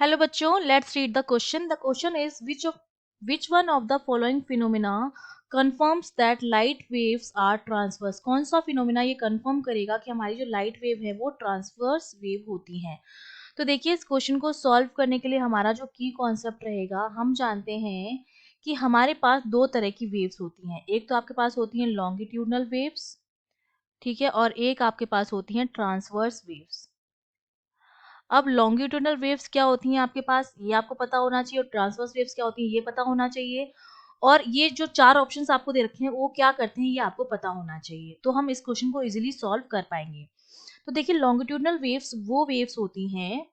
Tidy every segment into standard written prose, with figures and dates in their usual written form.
Hello बच्चों, let's read the question. The question is which one of the following phenomena confirms that light waves are transverse? कौन सा phenomena ये confirm करेगा कि हमारी जो लाइट वेव है वो ट्रांसवर्स वेव होती हैं? तो देखिए, इस क्वेश्चन को सॉल्व करने के लिए हमारा जो की कॉन्सेप्ट रहेगा, हम जानते हैं कि हमारे पास दो तरह की वेव्स होती हैं। एक तो आपके पास होती हैं लॉन्गिट्यूडनल वेव्स, ठीक है, और एक आपके पास होती हैं ट्रांसवर्स वेव्स। अब लॉन्गिट्यूडनल वेव्स क्या होती हैं आपके पास, ये आपको पता होना चाहिए, और ट्रांसवर्स वेव्स क्या होती हैं ये पता होना चाहिए। और ये जो चार ऑप्शंस आपको दे रखे हैं वो क्या करते हैं ये आपको पता होना चाहिए, तो हम इस क्वेश्चन को इजीली सॉल्व कर पाएंगे। तो देखिए, लॉन्गिट्यूडनल वेव्स वो वेव्स होती हैं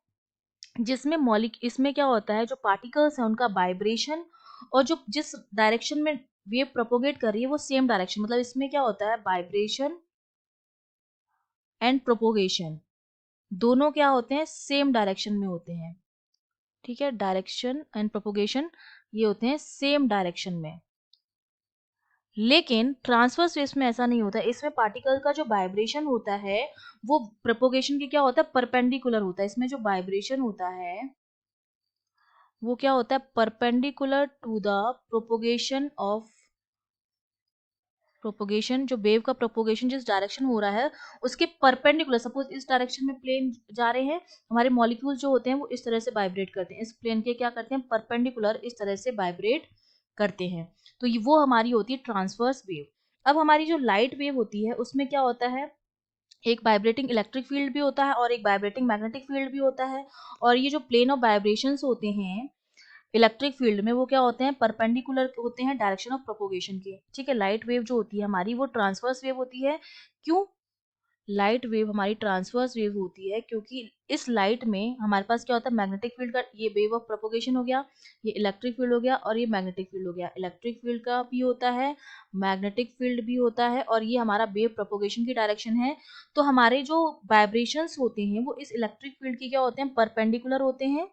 जिसमें इसमें क्या होता है, जो पार्टिकल्स हैं उनका वाइब्रेशन और जो जिस डायरेक्शन में वेव प्रोपोगेट कर रही है वो सेम डायरेक्शन, मतलब इसमें क्या होता है, वाइब्रेशन एंड प्रोपोगेशन दोनों क्या होते हैं, सेम डायरेक्शन में होते हैं। ठीक है, डायरेक्शन एंड प्रोपोगेशन ये होते हैं सेम डायरेक्शन में। लेकिन ट्रांसवर्स वेव्स में ऐसा नहीं होता है, इसमें पार्टिकल का जो वाइब्रेशन होता है वो प्रोपोगेशन के क्या होता है, परपेंडिकुलर होता है। इसमें जो वाइब्रेशन होता है वो क्या होता है, perpendicular to the propagation of propagation. जो वेव का प्रोपोगेशन जिस डायरेक्शन हो रहा है उसके परपेंडिकुलर, सपोज इस डायरेक्शन में प्लेन जा रहे हैं, हमारे मॉलिक्यूल जो होते हैं वो इस तरह से वाइब्रेट करते हैं, इस प्लेन के क्या करते हैं, परपेंडिकुलर इस तरह से वाइब्रेट करते हैं। तो ये वो हमारी होती है ट्रांसवर्स वेव। अब हमारी जो लाइट वेव होती है उसमें क्या होता है, एक वाइब्रेटिंग इलेक्ट्रिक फील्ड भी होता है और एक वाइब्रेटिंग मैग्नेटिक फील्ड भी होता है। और ये जो प्लेन ऑफ वाइब्रेशंस होते हैं इलेक्ट्रिक फील्ड में वो क्या होते हैं, परपेंडिकुलर होते हैं डायरेक्शन ऑफ प्रोपोगेशन के। ठीक है, लाइट वेव जो होती है हमारी वो ट्रांसवर्स वेव होती है। क्यों लाइट वेव हमारी ट्रांसवर्स वेव होती है, क्योंकि इस लाइट में हमारे पास क्या होता है, मैग्नेटिक फील्ड का ये वेव ऑफ प्रोपोगेशन हो गया, ये इलेक्ट्रिक फील्ड हो गया और ये मैग्नेटिक फील्ड हो गया। इलेक्ट्रिक फील्ड का भी होता है, मैग्नेटिक फील्ड भी होता है, और ये हमारा वेव प्रोपोगेशन की डायरेक्शन है। तो हमारे जो वाइब्रेशंस होते हैं वो इस इलेक्ट्रिक फील्ड के क्या होते हैं, परपेंडिकुलर होते हैं।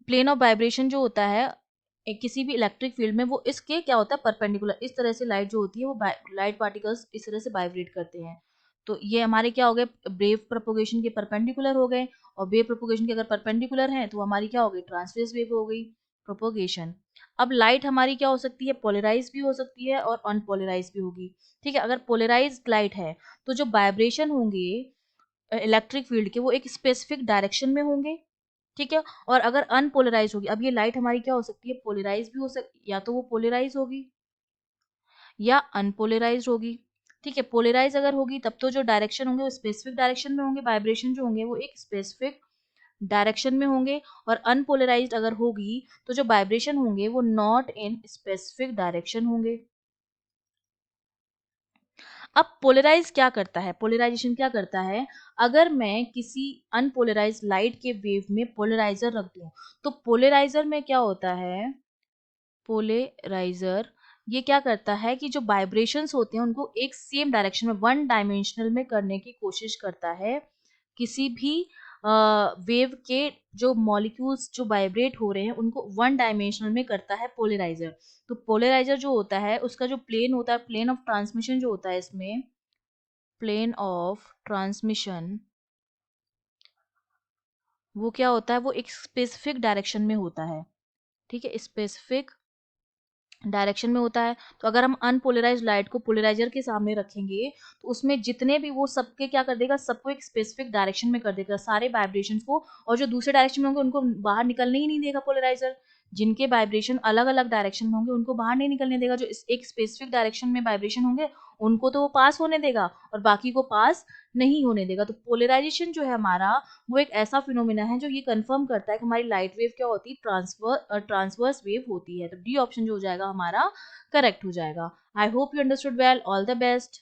प्लेन ऑफ वाइब्रेशन जो होता है किसी भी इलेक्ट्रिक फील्ड में वो इसके क्या होता है, परपेंडिकुलर। इस तरह से लाइट जो होती है वो लाइट पार्टिकल्स इस तरह से वाइब्रेट करते हैं। तो ये हमारे क्या हो गए, वेव प्रोपोगेशन के परपेंडिकुलर हो गए, और वेव प्रोपोगेशन के अगर परपेंडिकुलर है तो हमारी क्या हो गई, ट्रांसवर्स वेव हो गई, प्रोपोगेशन। अब लाइट हमारी क्या हो सकती है, पोलराइज भी हो सकती है और अनपोलराइज भी होगी। ठीक है, अगर पोलराइज लाइट है तो जो वाइब्रेशन होंगे इलेक्ट्रिक फील्ड के वो एक स्पेसिफिक डायरेक्शन में होंगे। ठीक है, और अगर अनपोलराइज होगी, अब ये लाइट हमारी क्या हो सकती है, पोलराइज भी हो सकती, या तो वो पोलराइज होगी या अनपोलराइज होगी। ठीक है, पोलराइज अगर होगी तब तो जो डायरेक्शन होंगे वो स्पेसिफिक डायरेक्शन में होंगे, वाइब्रेशन जो होंगे वो एक स्पेसिफिक डायरेक्शन में होंगे। और अनपोलराइज्ड अगर होगी तो जो वाइब्रेशन होंगे वो नॉट इन स्पेसिफिक डायरेक्शन होंगे। अब पोलराइज क्या करता है, पोलराइजेशन क्या करता है, अगर मैं किसी अनपोलराइज लाइट के वेव में पोलराइजर रख दूं तो पोलराइजर में क्या होता है, पोलराइजर ये क्या करता है कि जो वाइब्रेशंस होते हैं उनको एक सेम डायरेक्शन में वन डायमेंशनल में करने की कोशिश करता है। किसी भी वेव के जो मॉलिक्यूल्स जो वाइब्रेट हो रहे हैं उनको वन डायमेंशनल में करता है पोलराइजर। तो पोलराइजर जो होता है उसका जो प्लेन होता है, प्लेन ऑफ ट्रांसमिशन जो होता है, इसमें प्लेन ऑफ ट्रांसमिशन वो क्या होता है, वो एक स्पेसिफिक डायरेक्शन में होता है। ठीक है, स्पेसिफिक डायरेक्शन में होता है। तो अगर हम अनपोलराइज लाइट को पोलराइजर के सामने रखेंगे तो उसमें जितने भी वो सबके क्या कर देगा, सबको एक स्पेसिफिक डायरेक्शन में कर देगा, सारे वाइब्रेशंस को। और जो दूसरे डायरेक्शन में होंगे उनको बाहर निकलने ही नहीं देगा पोलराइजर। जिनके वाइब्रेशन अलग अलग डायरेक्शन में होंगे उनको बाहर नहीं निकलने देगा। जो एक स्पेसिफिक डायरेक्शन में वाइब्रेशन होंगे उनको तो वो पास होने देगा और बाकी को पास नहीं होने देगा। तो पोलराइजेशन जो है हमारा वो एक ऐसा फिनोमिना है जो ये कंफर्म करता है कि हमारी लाइट वेव क्या होती है, ट्रांसवर्स वेव होती है। तो डी ऑप्शन जो हो जाएगा हमारा करेक्ट हो जाएगा। I hope you understood well, all the best.